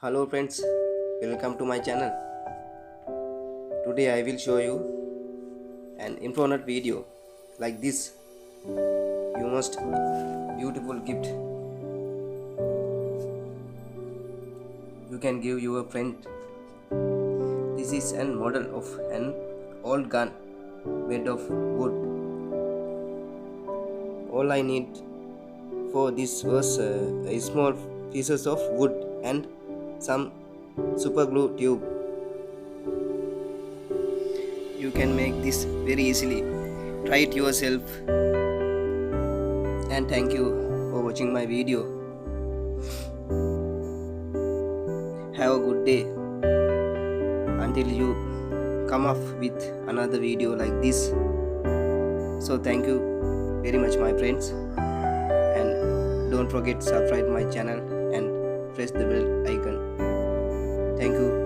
Hello friends, welcome to my channel. Today I will show you an informative video like this. You must beautiful gift you can give your friend. This is a model of an old gun made of wood. All I need for this was a small pieces of wood and some super glue tube. You can make this very easily. Try it yourself. And thank you for watching my video. Have a good day until you come up with another video like this. So thank you very much my friends, and don't forget subscribe my channel and press the bell icon. Thank you.